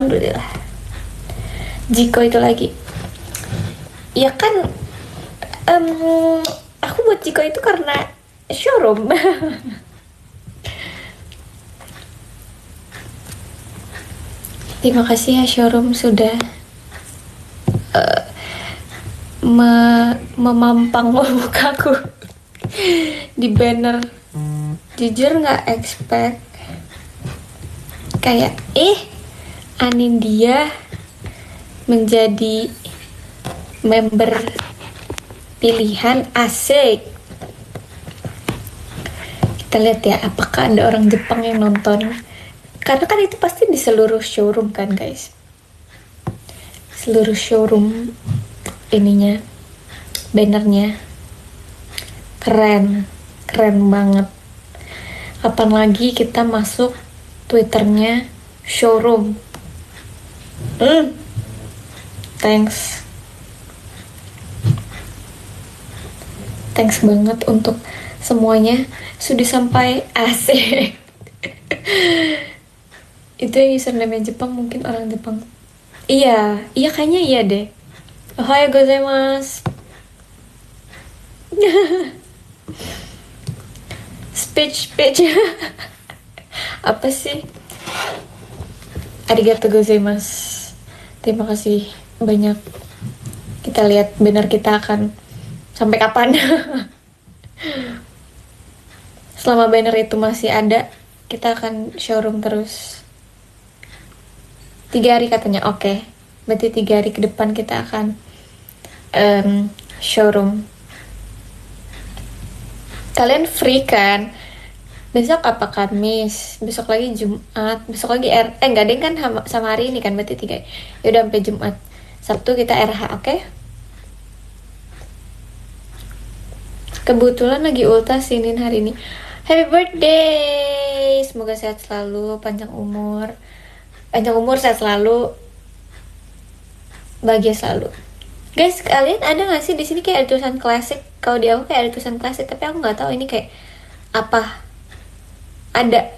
Alhamdulillah. Jiko itu lagi. Ya kan, em, aku buat Jiko itu karena showroom. Terima kasih ya showroom sudah memampang mukaku di banner. Jujur nggak expect kayak Anindya menjadi member pilihan. Asik. Kita lihat ya apakah ada orang Jepang yang nonton, karena kan itu pasti di seluruh showroom kan guys, seluruh showroom ininya, bannernya keren banget. Kapan lagi kita masuk Twitternya showroom. Thanks banget untuk semuanya sudah sampai. Asik. Itu yang username Jepang, mungkin orang Jepang. Iya kayaknya iya deh. Ohayou gozaimasu. Speech apa sih? Arigatou gozaimasu. Terima kasih banyak. Kita lihat banner kita akan sampai kapan. Selama banner itu masih ada, kita akan showroom terus. 3 hari katanya. Oke. Berarti 3 hari ke depan kita akan showroom. Kalian free kan? Besok apa Kamis? Besok lagi Jumat. Besok lagi enggak deh kan sama hari ini kan, berarti 3. Yaudah sampai Jumat. Sabtu kita RH, oke? Kebetulan lagi ultas Senin hari ini. Happy birthday! Semoga sehat selalu, panjang umur, sehat selalu, bahagia selalu. Guys, kalian ada nggak sih di sini kayak ada tulisan klasik? Kalau di aku kayak ada tulisan klasik, tapi aku nggak tahu ini kayak apa. Ada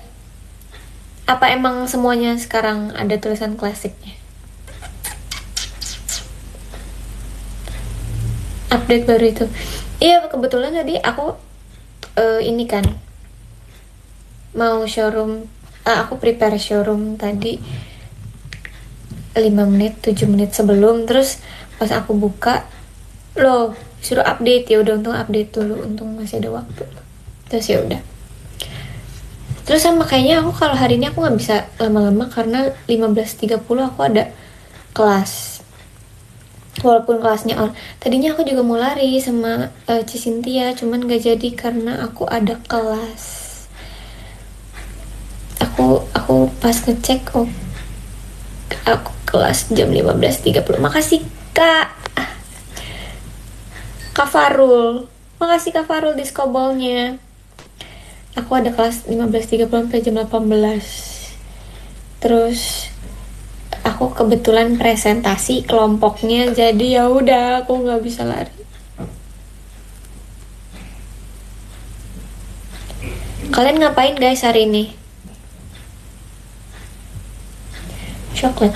apa emang semuanya sekarang ada tulisan klasiknya? Update baru itu. Iya, kebetulan tadi aku ini kan mau showroom. Aku prepare showroom tadi 5 menit 7 menit sebelum. Terus pas aku buka, loh suruh update. Ya udah, untung update dulu, untung masih ada waktu. Terus ya udah. Terus sama kayaknya aku kalau hari ini aku nggak bisa lama-lama karena 15.30 aku ada kelas. Walaupun kelasnya tadinya aku juga mau lari sama Cisintia, cuman gak jadi karena aku ada kelas. Aku pas ngecek, aku kelas jam 15.30. Makasih Kak Farul. Makasih Kak Farul diskobolnya. Aku ada kelas 15.30 sampai jam 18. Terus aku kebetulan presentasi kelompoknya, jadi ya udah aku nggak bisa lari. Kalian ngapain guys hari ini? Coklat.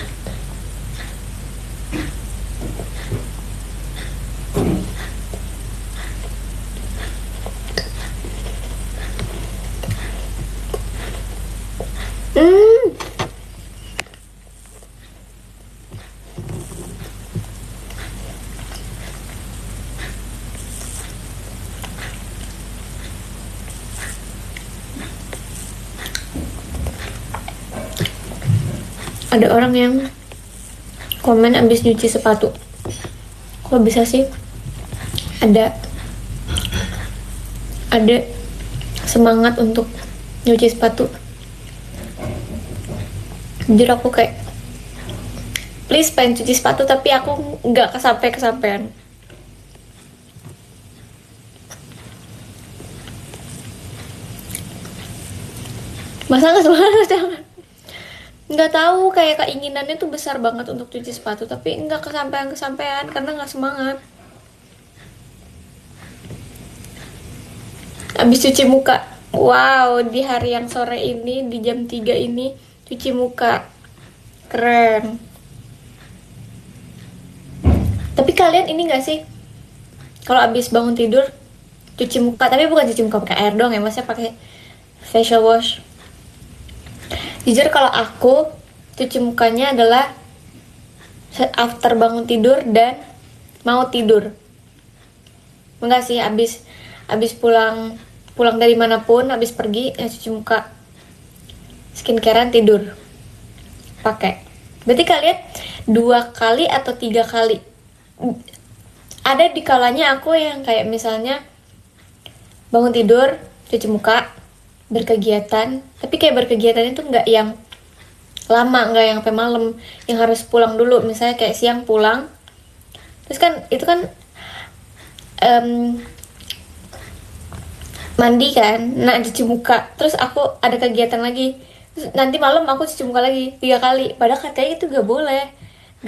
Ada orang yang komen abis nyuci sepatu. Kok bisa sih ada semangat untuk nyuci sepatu? Jujur aku kayak please pengen cuci sepatu, tapi aku nggak kesampean. Masa nggak semangat? Jangan. Nggak tahu, kayak keinginannya tuh besar banget untuk cuci sepatu, tapi nggak kesampean karena nggak semangat. Abis cuci muka, wow, di hari yang sore ini, di jam 3 ini cuci muka Keren. Tapi kalian ini gak sih, kalau abis bangun tidur cuci muka, tapi bukan cuci muka pakai air doang ya, maksudnya pakai facial wash. Jujur kalau aku cuci mukanya adalah after bangun tidur dan mau tidur. Enggak sih, abis pulang dari manapun, abis pergi ya cuci muka, skincarean, tidur pakai. Berarti kalian 2 kali atau 3 kali? Ada di kalanya aku yang kayak misalnya bangun tidur, cuci muka, berkegiatan, tapi kayak berkegiatan itu nggak yang lama, nggak yang sampai malam, yang harus pulang dulu. Misalnya kayak siang pulang, terus kan itu kan mandi kan, nah cuci muka, terus aku ada kegiatan lagi, terus nanti malam aku cuci muka lagi 3 kali. Padahal katanya itu gak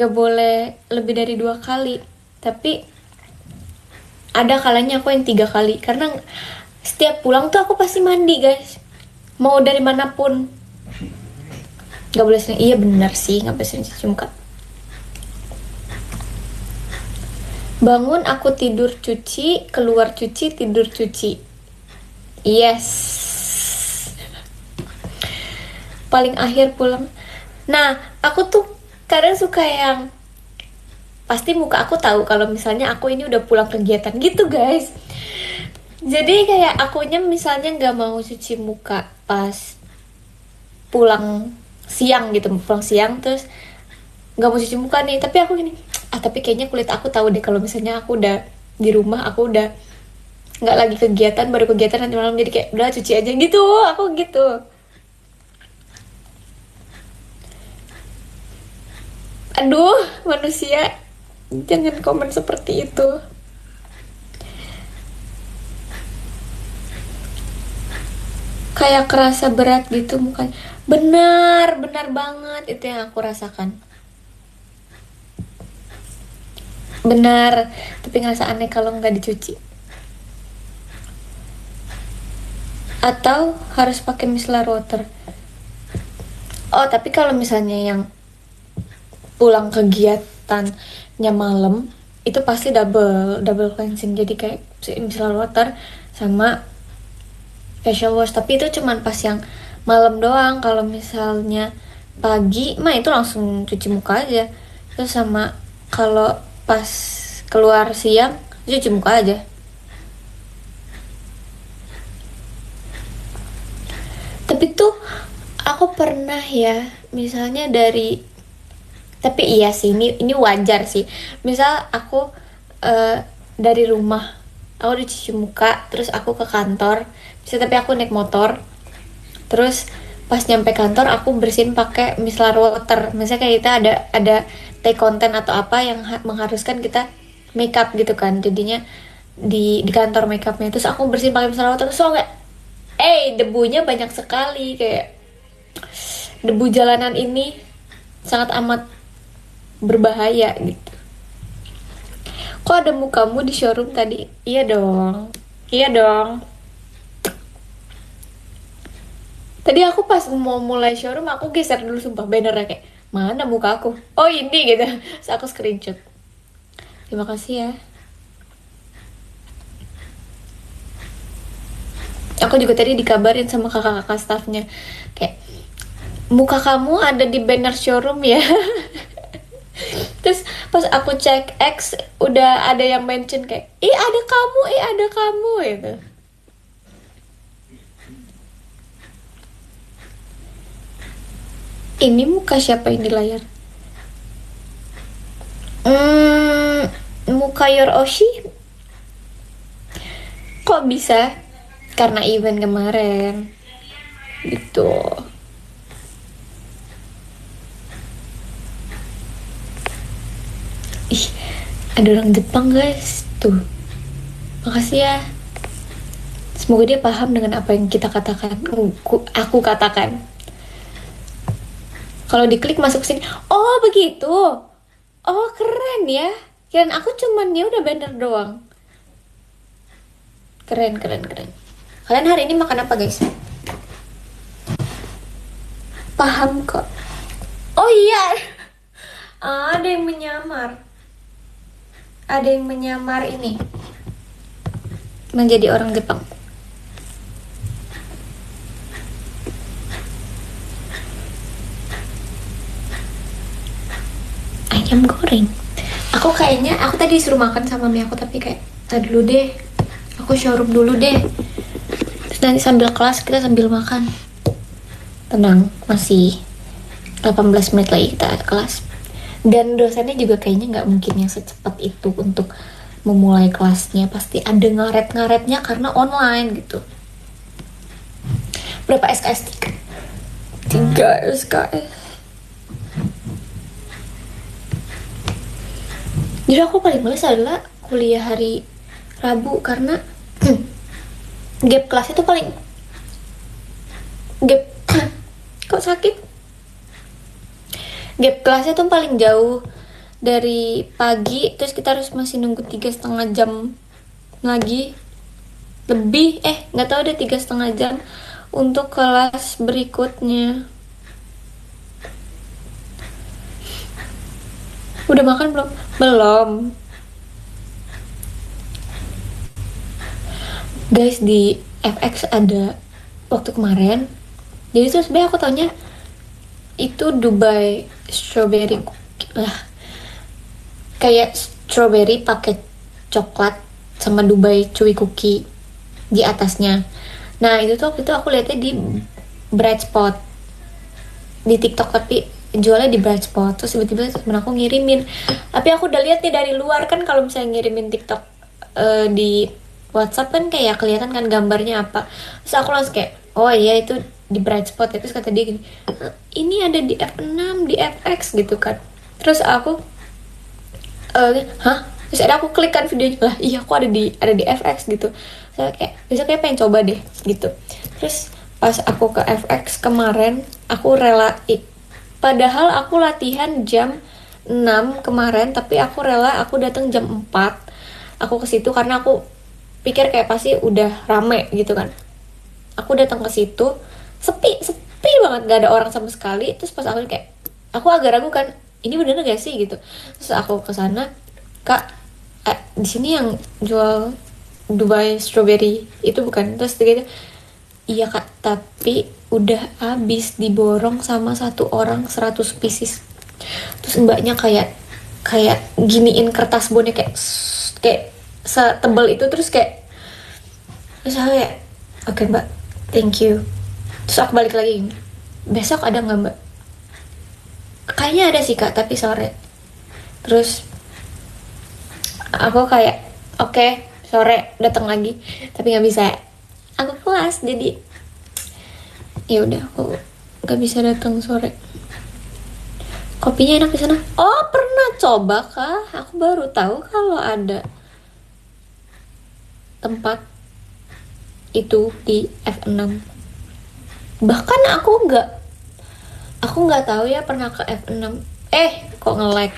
boleh lebih dari 2 kali, tapi ada kalanya aku yang 3 kali, karena setiap pulang tuh aku pasti mandi guys, mau dari manapun. Gak boleh sering, iya benar sih, gak boleh sering cuci muka. Bangun aku tidur cuci, keluar cuci, tidur cuci. Yes. Paling akhir pulang. Nah, aku tuh kadang suka yang pasti muka aku tahu kalau misalnya aku ini udah pulang kegiatan gitu guys. Jadi kayak akunya misalnya nggak mau cuci muka pas pulang siang gitu, pulang siang terus nggak mau cuci muka nih, tapi aku gini, tapi kayaknya kulit aku tahu deh kalau misalnya aku udah di rumah, aku udah nggak lagi kegiatan, baru kegiatan nanti malam, jadi kayak udah cuci aja gitu, aku gitu. Aduh, manusia, jangan komen seperti itu. Kayak kerasa berat gitu mukanya. Benar banget itu yang aku rasakan. Benar, tapi ngerasa aneh kalau nggak dicuci. Atau harus pakai micellar water. Oh, tapi kalau misalnya yang pulang kegiatannya malam, itu pasti double cleansing. Jadi kayak micellar water sama facial wash, tapi itu cuman pas yang malam doang. Kalau misalnya pagi mah itu langsung cuci muka aja. Terus sama kalau pas keluar siang cuci muka aja. Tapi tuh aku pernah ya, misalnya tapi iya sih, ini wajar sih. Misal aku dari rumah, aku udah cuci muka, terus aku ke kantor. Bisa, tapi aku naik motor. Terus pas nyampe kantor aku bersihin pakai micellar water. Misalnya kayak kita ada take content atau apa yang mengharuskan kita makeup gitu kan. Jadinya di kantor makeupnya, terus aku bersihin pakai micellar water. Terus soalnya debunya banyak sekali, kayak debu jalanan ini sangat amat berbahaya gitu. Kok ada mukamu di showroom tadi? Iya dong. Iya dong. Tadi aku pas mau mulai showroom aku geser dulu sumpah bannernya, kayak mana muka aku? Oh ini gitu. Terus aku screenshot. Terima kasih ya. Aku juga tadi dikabarin sama kakak-kakak staffnya, kayak muka kamu ada di banner showroom ya. Terus pas aku cek X udah ada yang mention kayak ada kamu gitu. Ini muka siapa yang di layar? Muka Your Oshi. Kok bisa? Karena event kemarin gitu. Ih, ada orang Jepang guys tuh. Makasih ya. Semoga dia paham dengan apa yang kita katakan, aku katakan. Kalau diklik masuk sini. Oh begitu. Oh keren ya. Kirain aku cuman ya udah banner doang. Keren. Kalian hari ini makan apa guys? Paham kok. Oh iya, ada yang menyamar. Ada yang menyamar ini menjadi orang Jepang. Ayam goreng. Aku tadi disuruh makan sama mami aku, tapi kayak tadi dulu deh. Aku showroom dulu deh. Terus nanti sambil kelas kita sambil makan. Tenang, masih 18 menit lagi kita kelas. Dan dosennya juga kayaknya nggak mungkin yang secepat itu untuk memulai kelasnya. Pasti ada ngaret-ngaretnya karena online gitu. Berapa SKS? 3 SKS. Jadi aku paling males adalah kuliah hari Rabu karena gap kelasnya tuh paling gap kok sakit, gap kelasnya tuh paling jauh dari pagi, terus kita harus masih nunggu 3,5 jam lagi lebih, nggak tahu deh, 3,5 jam untuk kelas berikutnya. Udah makan belum? Belum. Guys, di FX ada waktu kemarin. Jadi tuh sebenarnya aku taunya itu Dubai strawberry lah, kayak strawberry pakai coklat sama Dubai chewy cookie di atasnya. Nah itu tuh waktu itu aku lihatnya di Bright Spot di TikTok, tapi jualnya di Bright Spot. Terus tiba-tiba temen aku ngirimin, tapi aku udah lihat nih dari luar kan, kalau misalnya ngirimin TikTok di WhatsApp kan kayak kelihatan kan gambarnya apa. Terus aku langsung kayak, oh iya itu di Bright Spot ya. Terus kata dia gini, ini ada di F6 di FX gitu kan. Terus aku hah, terus ada aku klik kan videonya, lah iya aku ada di FX gitu. Saya kayak besok kayak pengen coba deh gitu. Terus pas aku ke FX kemarin, aku padahal aku latihan jam 6 kemarin, tapi aku rela aku datang jam 4. Aku ke situ karena aku pikir kayak pasti udah rame gitu kan. Aku datang ke situ, sepi banget, gak ada orang sama sekali. Terus pas aku agak ragu kan, ini bener gak sih gitu. Terus aku ke sana, kak, di sini yang jual Dubai strawberry itu bukan? Terus dia gitu, iya kak, tapi udah habis, diborong sama satu orang 100 pieces. Terus mbaknya kayak kayak giniin kertas boneka kayak setebal itu. Terus kayak, terus aku kayak, oke mbak, thank you. Terus aku balik lagi, besok ada nggak mbak? Kayaknya ada sih kak, tapi sore. Terus aku kayak, oke, sore datang lagi, tapi nggak bisa, aku kelas, jadi ya udah aku nggak bisa datang sore. Kopinya enak di sana. Oh, pernah coba kah? Aku baru tahu kalau ada tempat itu di F6. Bahkan aku nggak tahu ya pernah ke F6. Kok nge-lag?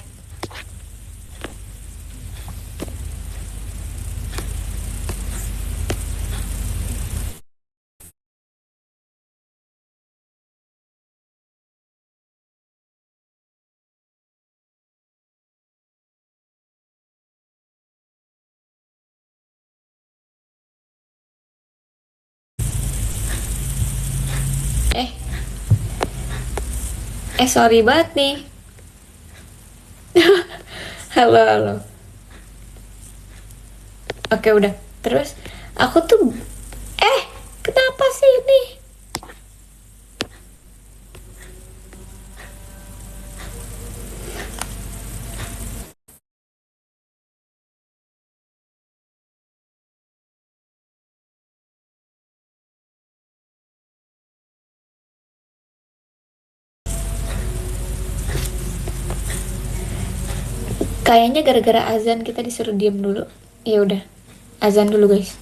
Eh, sorry banget nih. Halo, halo. Oke, udah. Terus aku tuh kenapa sih ini? Kayaknya gara-gara azan kita disuruh diam dulu. Ya udah, azan dulu guys.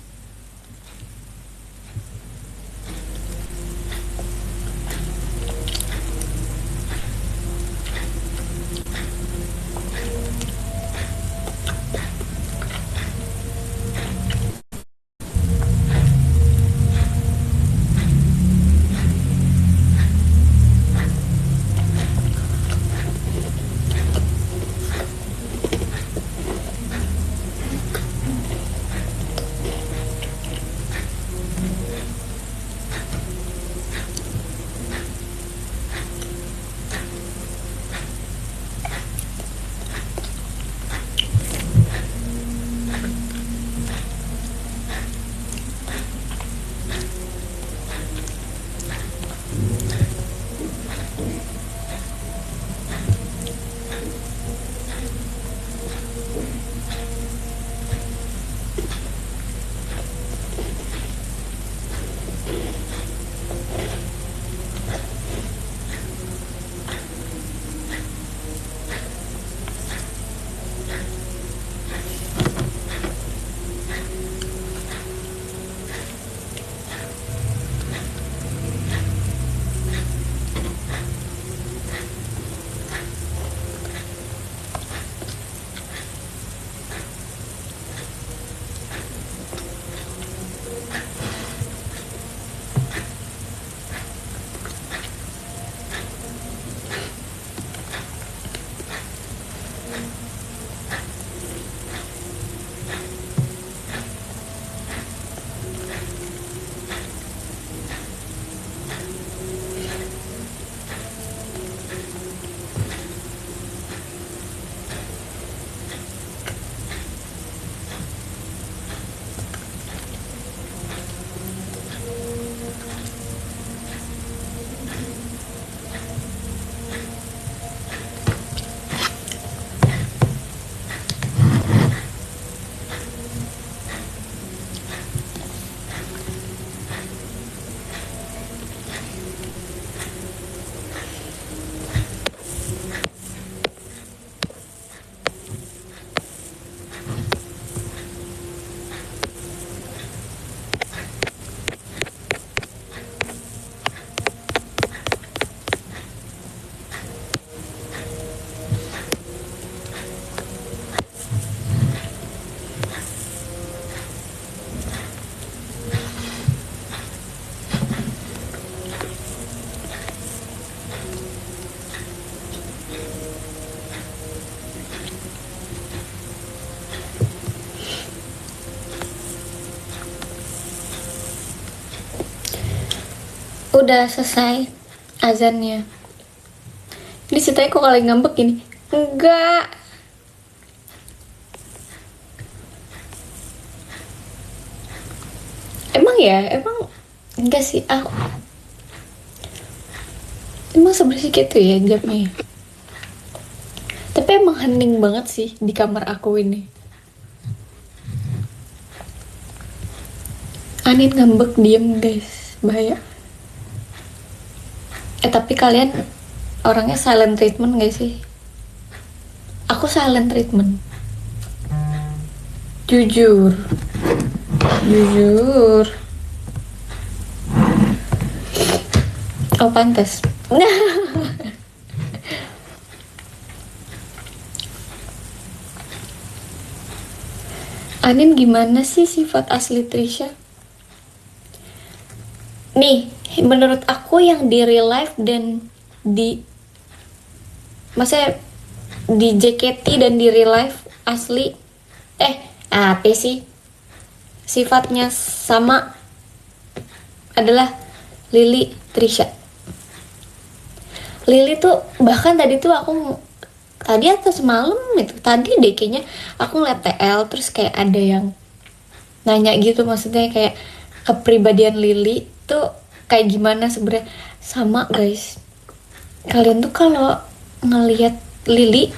Udah selesai azannya. Ini ceritanya kok kalian ngambek gini? Enggak. Emang enggak sih aku. Emang sebersih gitu ya jamnya. Tapi emang hening banget sih di kamar aku ini. Anin ngambek diem guys, bahaya. Tapi kalian orangnya silent treatment gak sih? Aku silent treatment. Jujur. Oh pantas. Anin gimana sih sifat asli Trisha? Nih, menurut aku yang di real life dan di maksudnya di JKT dan di real life asli apa sih sifatnya sama adalah Lily Trisha. Lily tuh bahkan tadi tuh tadi atau semalam itu tadi deh kayaknya aku ngeliat TL terus kayak ada yang nanya gitu, maksudnya kayak kepribadian Lily tuh kayak gimana sebenarnya. Sama guys, kalian tuh kalau ngelihat Lily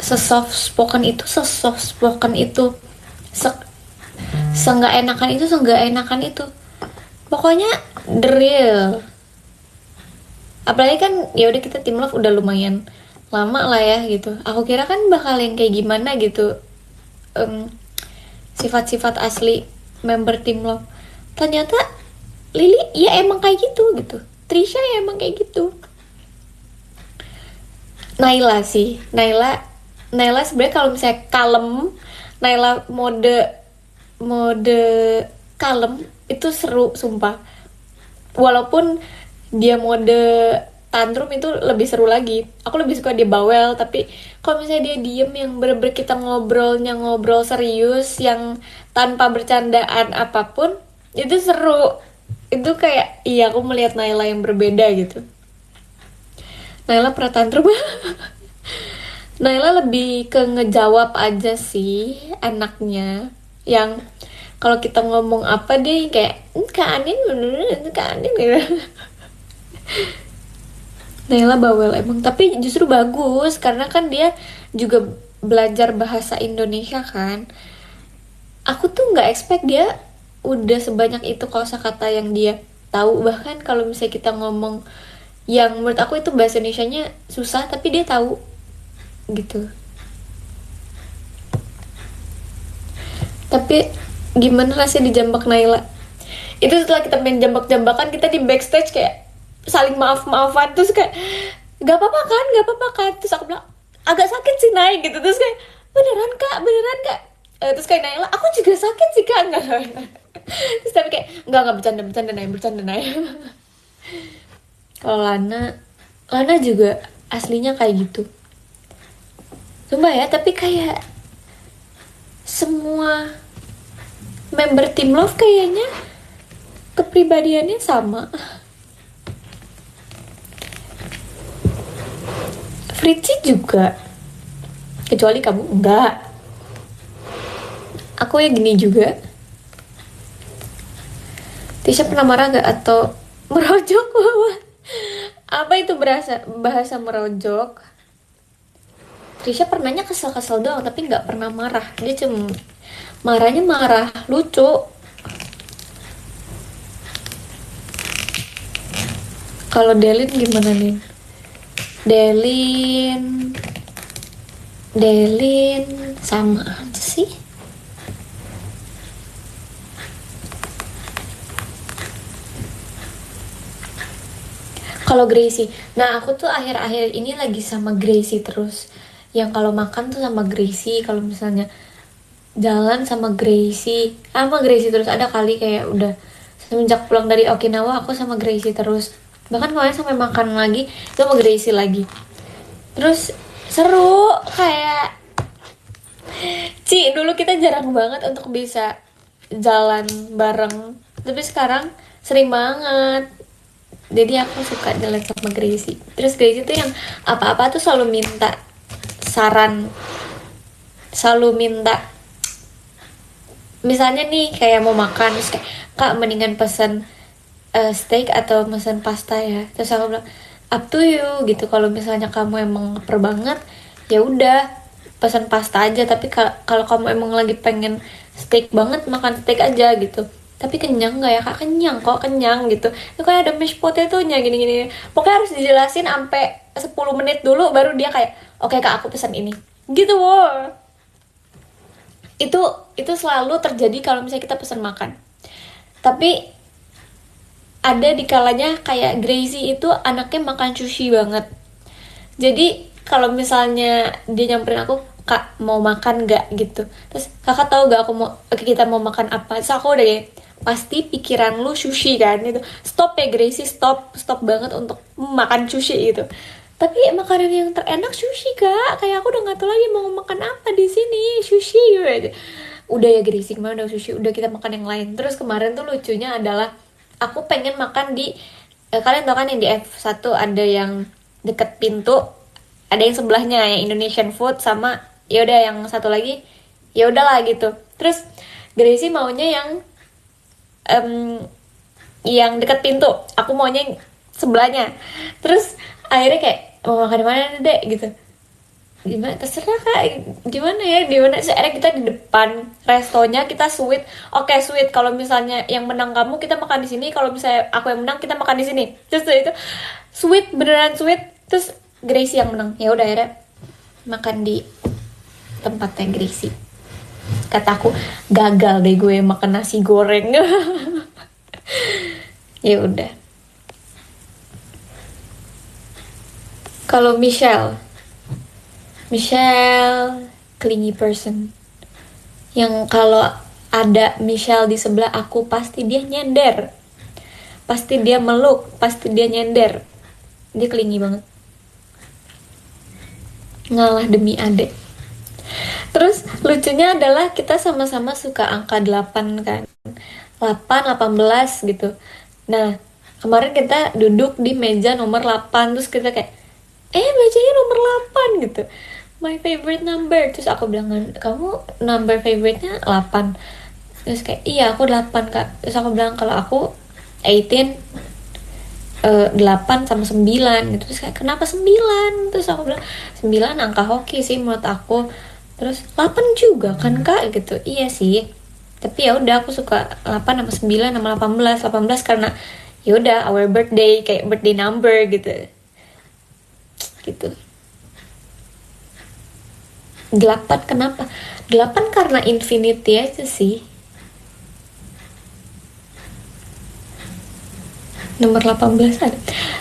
soft spoken itu seenggak enakan itu pokoknya the real. Apalagi kan ya udah kita Team Love udah lumayan lama lah ya gitu. Aku kira kan bakal yang kayak gimana gitu, sifat-sifat asli member Team Love. Ternyata Lily ya emang kayak gitu. Trisha ya emang kayak gitu. Naila sebenarnya kalau misalnya kalem, Naila mode kalem itu seru sumpah. Walaupun dia mode tantrum itu lebih seru lagi. Aku lebih suka dia bawel, tapi kalau misalnya dia diem yang bener-bener kita ngobrol serius yang tanpa bercandaan apapun, itu seru. Itu kayak iya aku melihat Naila yang berbeda gitu. Naila pernah tantrum. Naila lebih ke ngejawab aja sih anaknya, yang kalau kita ngomong apa deh kayak Kak Anin gitu. Naila bawel emang, tapi justru bagus karena kan dia juga belajar bahasa Indonesia kan. Aku tuh nggak expect dia udah sebanyak itu kosakata yang dia tahu. Bahkan kalau misalnya kita ngomong yang menurut aku itu bahasa Indonesianya susah, tapi dia tahu gitu. Tapi gimana rasanya dijambak Naila? Itu setelah kita main jambak-jambakan, kita di backstage kayak saling maaf-maafan, terus kayak gak apa-apa kan, terus aku bilang agak sakit sih Nay gitu, terus kayak beneran kak terus kayak Naila aku juga sakit sih kak, enggak. Terus tapi kayak enggak bercanda Nay. Kalau Lana juga aslinya kayak gitu sumpah ya, tapi kayak semua member Team Love kayaknya kepribadiannya sama. Fritzi juga, kecuali kamu enggak. Aku ya gini juga. Tisha pernah marah gak atau merojok? Apa itu bahasa merojok? Tisha pernahnya kesel-kesel doang, tapi nggak pernah marah. Dia cuma marahnya marah lucu. Kalau Delin gimana nih? Delin sama aja sih. Kalau Gracie, nah aku tuh akhir-akhir ini lagi sama Gracie terus. Yang kalau makan tuh sama Gracie, kalau misalnya jalan sama Gracie terus. Ada kali kayak udah semenjak pulang dari Okinawa aku sama Gracie terus. Bahkan kemarin sampai makan lagi itu sama Gracie lagi. Terus seru kayak dulu kita jarang banget untuk bisa jalan bareng, tapi sekarang sering banget. Jadi aku suka jalan sama Gracie. Terus Gracie tuh yang apa-apa tuh selalu minta saran, selalu minta, misalnya nih kayak mau makan terus kayak, kak mendingan pesen steak atau pesen pasta ya. Terus aku bilang up to you gitu, kalau misalnya kamu emang lapar banget ya udah pesan pasta aja, tapi kalau kamu emang lagi pengen steak banget makan steak aja gitu. Tapi kenyang nggak ya kak? Kenyang kok, kenyang gitu. Itu kayak ada mashed potato-nya gini-gini, pokoknya harus dijelasin sampai 10 menit dulu baru dia kayak oke kak aku pesan ini gitu. Wow, itu itu selalu terjadi kalau misalnya kita pesan makan. Tapi ada di kalanya kayak Gracie itu anaknya makan sushi banget. Jadi kalau misalnya dia nyamperin aku, kak mau makan nggak gitu, terus kakak tahu gak aku mau, kita mau makan apa, terus aku udah kayak pasti pikiran lu sushi kan itu. Stop ya Gracie, stop, stop banget untuk makan sushi itu. Tapi makanan yang terenak sushi kak, kayak aku udah nggak tahu lagi mau makan apa di sini, sushi gitu. Udah ya Gracie, kemana udah sushi, udah kita makan yang lain. Terus kemarin tuh lucunya adalah aku pengen makan di kalian tau kan yang di F1 ada yang deket pintu, ada yang sebelahnya yang Indonesian food, sama ya udah yang satu lagi ya udahlah gitu. Terus Gracie maunya em, yang deket pintu, aku maunya yang sebelahnya. Terus akhirnya kayak mau makan di mana dek gitu, gimana terserah kak, gimana ya gimana. Akhirnya kita di depan restonya kita sweet, oke sweet, kalau misalnya yang menang kamu kita makan di sini, kalau misalnya aku yang menang kita makan di sini. Terus itu sweet, beneran sweet. Terus Gracie yang menang, ya udah akhirnya makan di tempatnya Gracie. Kataku gagal deh gue makan nasi goreng. Ya udah. Kalau Michelle clingy person, yang kalau ada Michelle di sebelah aku pasti dia nyender, pasti dia meluk, pasti dia nyender. Dia clingy banget, ngalah demi adek. Terus lucunya adalah kita sama-sama suka angka 8 kan, 8, 18 gitu. Nah kemarin kita duduk di meja nomor 8, terus kita kayak mejanya nomor 8 gitu, my favorite number. Terus aku bilang, kamu number favorite-nya 8? Terus kayak iya aku 8 kak. Terus aku bilang kalau aku 18, 8 sama 9 gitu. Terus kayak kenapa 9? Terus aku bilang 9 angka hoki sih menurut aku. Terus 8 juga kan kak gitu. Iya sih, tapi ya udah aku suka 8 sama 9 sama 18. 18 karena ya udah our birthday, kayak birthday number gitu. Gitu. 8 kenapa? 8 karena infinity aja sih. Nomor 18 ada.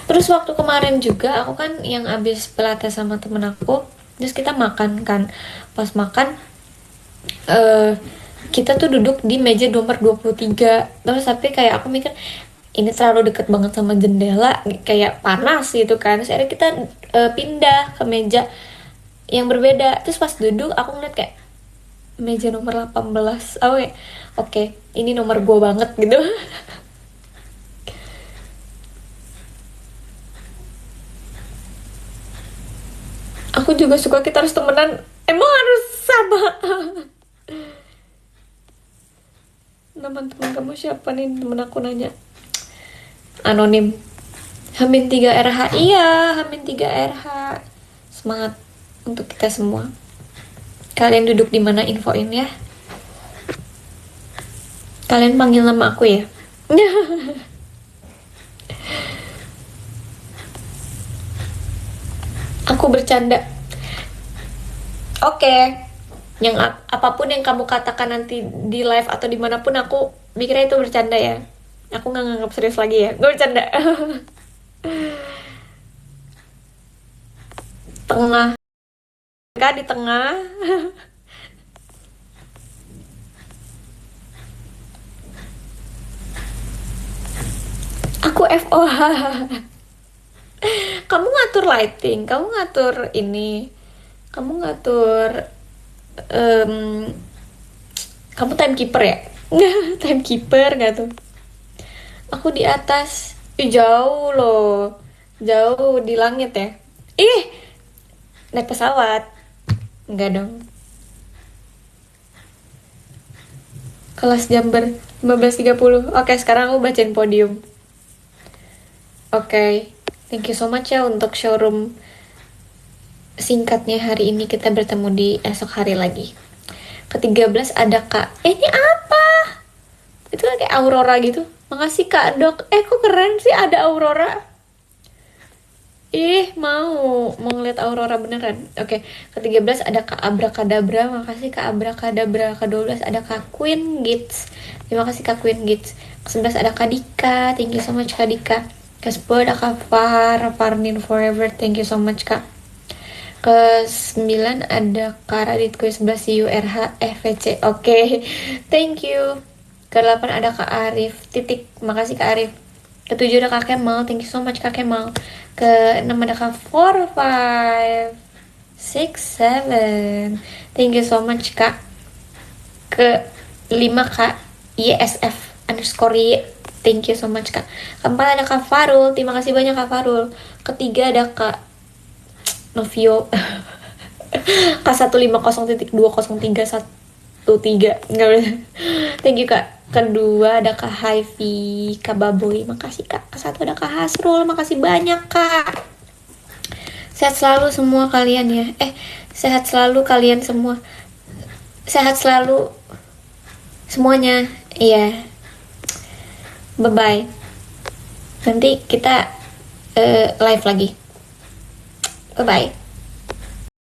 Terus waktu kemarin juga aku kan yang abis pilates sama temen aku, terus kita makan kan. Pas makan kita tuh duduk di meja nomor 23. Terus tapi kayak aku mikir ini terlalu deket banget sama jendela, kayak panas gitu kan. Terus akhirnya kita pindah ke meja yang berbeda. Terus pas duduk aku ngeliat kayak meja nomor 18. Oh ya, oke, ini nomor gue banget gitu. Aku juga suka, kita harus temenan, emang harus sama. Teman-teman kamu siapa nih? Temen aku nanya, anonim. Hamin 3 RH. Iya, Hamin 3 RH. Semangat untuk kita semua. Kalian duduk di mana, infoin ya. Kalian panggil nama aku ya. Aku bercanda. Oke. Yang apapun yang kamu katakan nanti di live atau dimanapun, aku mikirnya itu bercanda ya. Aku nggak nganggap serius lagi ya. Gue bercanda. Tengah. Kak di tengah. Aku FOH. Kamu ngatur lighting, kamu ngatur ini, kamu ngatur kamu timekeeper ya? Timekeeper gak tuh? Aku di atas. Ih, jauh loh. Jauh di langit ya. Ih, naik pesawat. Enggak dong. Kelas Jember 15.30. Oke, sekarang aku bacain podium. Oke. Thank you so much ya untuk showroom singkatnya hari ini. Kita bertemu di esok hari lagi. Ke-13 ada Kak. Ini apa? Itu kan kayak Aurora gitu. Makasih Kak Dok. Kok keren sih ada Aurora? Mau ngeliat Aurora beneran. Oke, ke-13 ada Kak Abrakadabra. Makasih Kak Abrakadabra. Ke-12 ada Kak Queen Gits. Terima kasih Kak Queen Gits. Ke-11 ada Kak Dika. Thank you so much Kak Dika. Ke-10 ada Kak Farnin Forever. Thank you so much Kak. Ke-9 ada Kak Radit. Ke-11 CURH FVC. Oke, thank you. Ke-8 ada Kak Arif. Titik. Makasih Kak Arif. Ke-7 ada Kak Kemal. Thank you so much Kak Kemal. Ke-6 ada Kak 4, 5, 6, 7. Thank you so much Kak. Ke-5 Kak YSF underscore Y. Thank you so much Kak. Ke-4 ada Kak Farul. Terima kasih banyak Kak Farul. Ke-3 ada Kak Novio. K150.203113. Enggak boleh. Thank you Kak. Kedua ada Kak Haifi, Kak Baboy. Makasih Kak. Ke-1 ada Kak Hasrul. Makasih banyak Kak. Sehat selalu semua kalian ya. Sehat selalu kalian semua. Sehat selalu semuanya. Iya. Bye bye. Nanti kita live lagi. Bye bye.